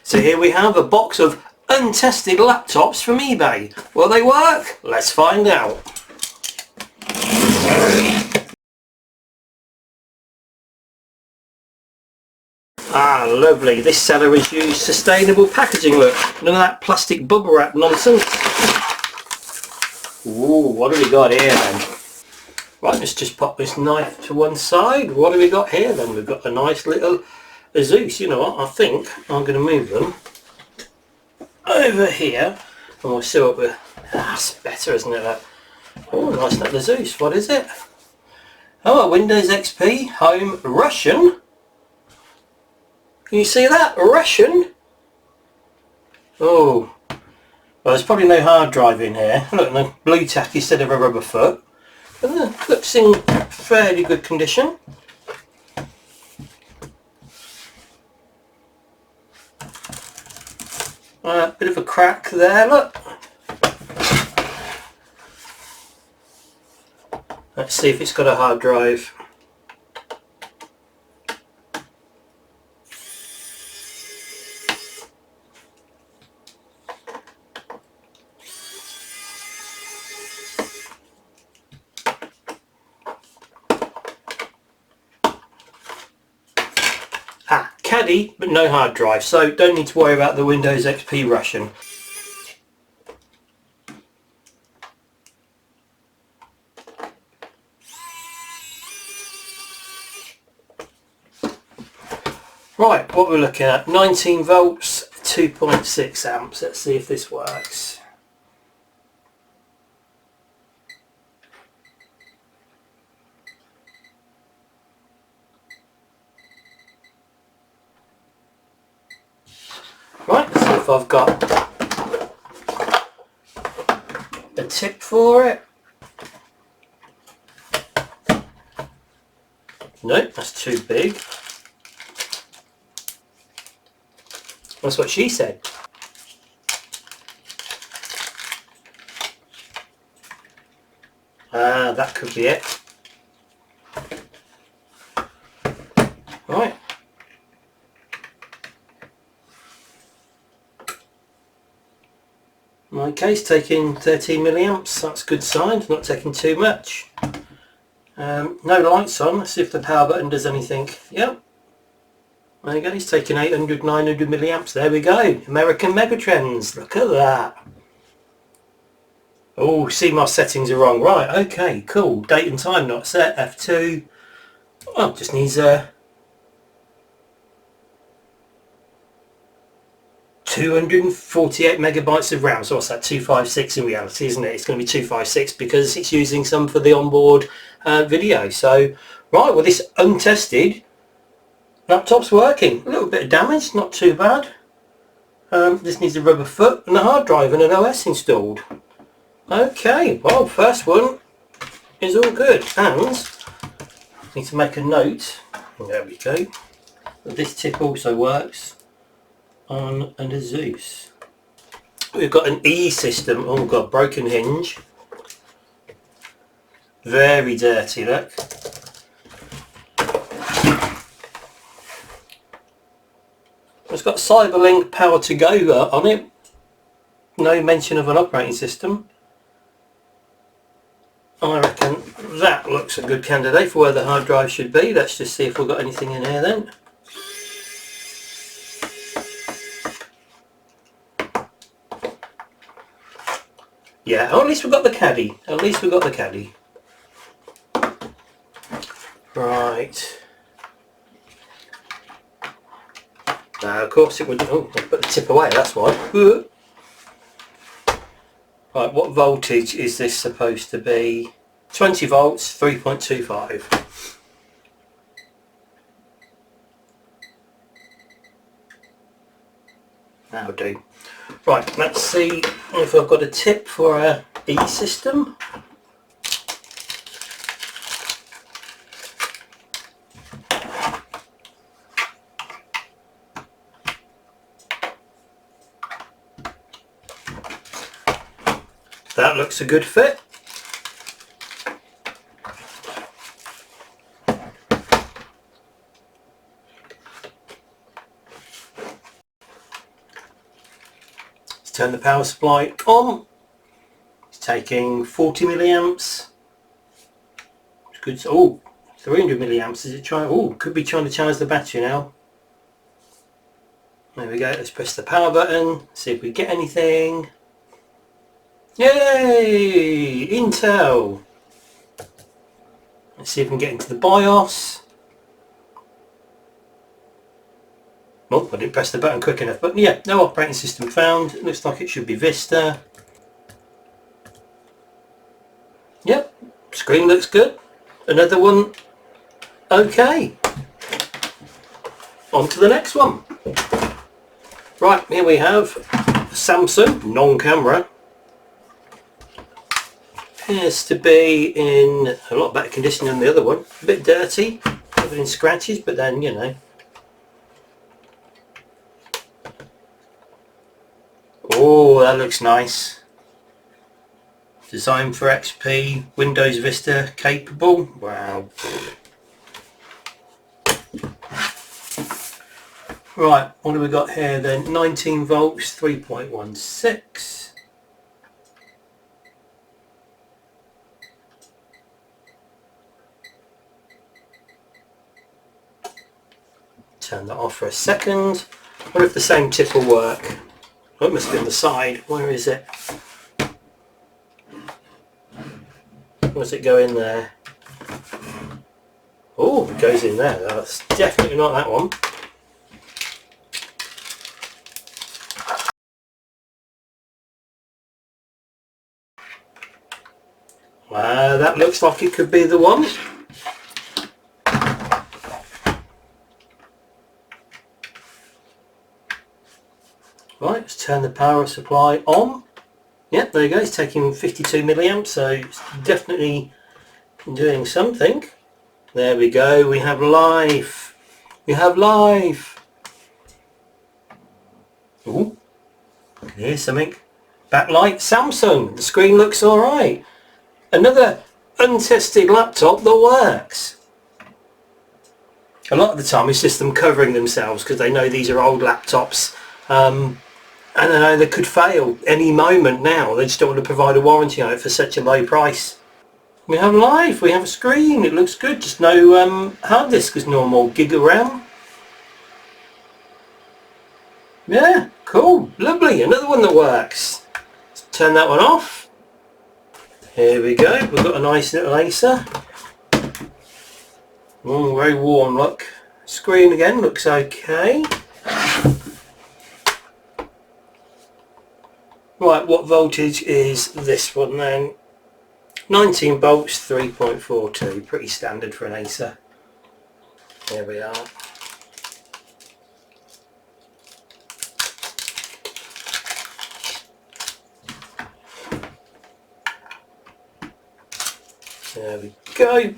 So here we have a box of untested laptops from eBay. Will they work? Let's find out. Ah, lovely. This seller has used sustainable packaging, look. None of that plastic bubble wrap nonsense. Ooh, what have we got here then? Right, let's just pop this knife to one side. What have we got here then? We've got a nice little Asus. You know what, I think I'm going to move them over here and we'll see what we're... That's better, isn't it? That? Oh, nice little Asus. What is it? Oh, a Windows XP Home Russian. Can you see that? Russian? Oh, well, there's probably no hard drive in here. Look, no blue tack instead of a rubber foot. But it looks in fairly good condition. Bit of a crack there, look. Let's see if it's got a hard drive. Caddy, but no hard drive, so don't need to worry about the Windows XP Russian. Right, what we're looking at, 19 volts, 2.6 amps. Let's see if this works. Right, let's see if I've got a tip for it. Nope, that's too big. That's what she said. Ah, that could be it. Right. In my case, taking 13 milliamps, that's a good sign, not taking too much. No lights on, let's see if the power button does anything. Yep. There you go, he's taking 800, 900 milliamps, there we go. American Megatrends, look at that. Oh, CMOS settings are wrong. Right, okay, cool. Date and time not set, F2. Oh, just needs a 248 megabytes of RAM. So what's that, 256 in reality, isn't it? It's going to be 256 because it's using some for the onboard video. So, right, well, this untested laptop's working. A little bit of damage, not too bad. This needs a rubber foot and a hard drive and an OS installed. Okay, well, first one is all good. And I need to make a note. There we go. This tip also works on an Asus. We've got an E system. Oh, we've got a broken hinge. Very dirty, look. It's got CyberLink Power to Go on it. No mention of an operating system. I reckon that looks a good candidate for where the hard drive should be. Let's just see if we've got anything in here then. Yeah, oh, at least we've got the caddy. At least we've got the caddy. Right. Now, of course it would... Oh, I put the tip away, that's why. Right, what voltage is this supposed to be? 20 volts, 3.25. That'll do. Right, let's see if I've got a tip for a E system. That looks a good fit. Let's turn the power supply on. It's taking 40 milliamps. It's good. Oh, 300 milliamps. Is it trying? Oh, could be trying to charge the battery now. There we go. Let's press the power button. See if we get anything. Yay! Intel. Let's see if we can get into the BIOS. Oh, I didn't press the button quick enough, but yeah, no operating system found. It looks like it should be Vista. Yep, screen looks good. Another one. Okay. On to the next one. Right, here we have Samsung non-camera. Appears to be in a lot better condition than the other one. A bit dirty, covered in scratches, but then, you know. Oh, that looks nice. Designed for XP, Windows Vista capable. Wow. Right, what do we got here then? 19 volts, 3.16. Turn that off for a second. I wonder if the same tip will work. Oh, it must be on the side. Where is it? Does it go in there? Oh, it goes in there. That's definitely not that one. Wow, that looks like it could be the one. Right, let's turn the power supply on. Yep, there you go, it's taking 52 milliamps, so it's definitely doing something. There we go, we have life. We have life. Ooh, here's something. Backlight, Samsung, the screen looks alright. Another untested laptop that works. A lot of the time it's just them covering themselves because they know these are old laptops. And I know they could fail any moment now. They just don't want to provide a warranty on it for such a low price. We have life, we have a screen, it looks good. Just no hard disk as normal. Gig of RAM. Yeah, cool, lovely. Another one that works. Let's turn that one off. Here we go. We've got a nice little Acer. Oh, very warm look. Screen again looks okay. Right, what voltage is this one then? 19 volts, 3.42. Pretty standard for an Acer. There we are. There we go.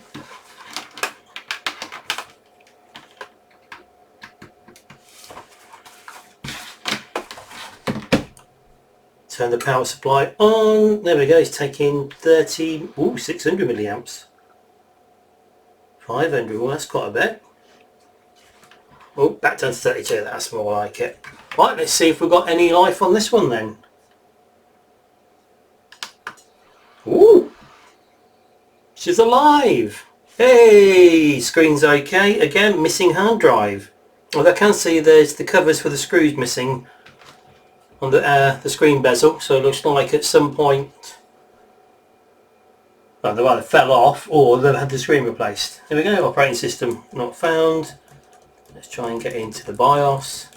Turn the power supply on. There we go. It's taking 600 milliamps. 500. Well, that's quite a bit. Oh, back down to 32. That's more like it. Right, let's see if we've got any life on this one then. Ooh, she's alive. Hey, screen's okay. Again, missing hard drive. Well, I can see there's the covers for the screws missing on the screen bezel, so it looks like at some point well, they either fell off or they've had the screen replaced. There we go, operating system not found. Let's try and get into the BIOS.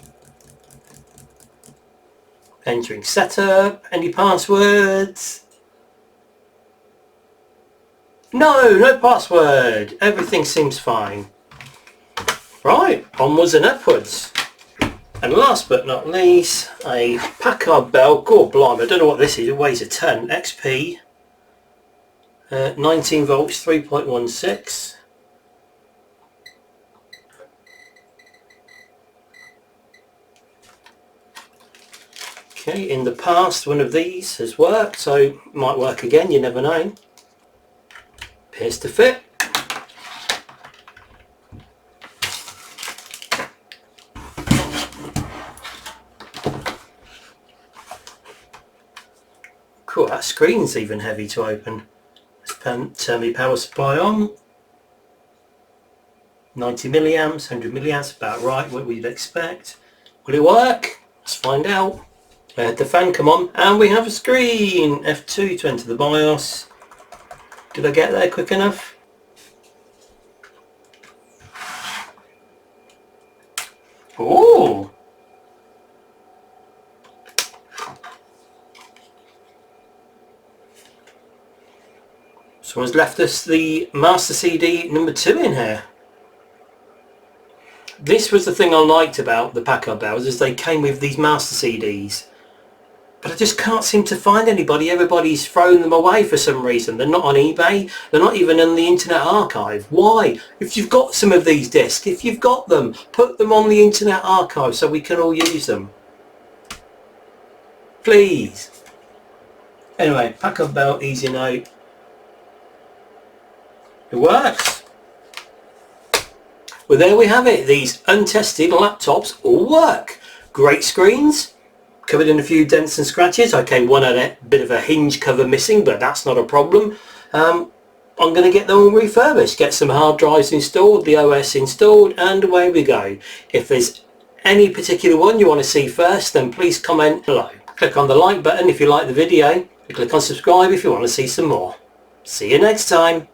Entering setup. Any passwords? No password. Everything seems fine. Right, onwards and upwards. And last but not least, a Packard Bell. God blimey, I don't know what this is. It weighs a ton. XP. 19 volts, 3.16. Okay, in the past one of these has worked, so might work again, you never know. Appears to fit. Cool, that screen's even heavy to open. Let's turn my power supply on. 90 milliamps, 100 milliamps, about right, what we'd expect. Will it work? Let's find out. I had the fan come on and we have a screen. F2 to enter the BIOS. Did I get there quick enough? Oh! Someone's left us the master CD number 2 in here. This was the thing I liked about the Packard Bells, is they came with these master CDs. But I just can't seem to find anybody. Everybody's thrown them away for some reason. They're not on eBay. They're not even in the Internet Archive. Why? If you've got some of these discs, if you've got them, put them on the Internet Archive so we can all use them. Please. Anyway, Packard Bell, easy note. It works. Well, there we have it. These untested laptops all work. Great screens. Covered in a few dents and scratches. Okay, one had a bit of a hinge cover missing, but that's not a problem. I'm going to get them all refurbished, get some hard drives installed, the OS installed, and away we go. If there's any particular one you want to see first, then please comment below. Click on the like button if you like the video, and click on subscribe if you want to see some more. See you next time.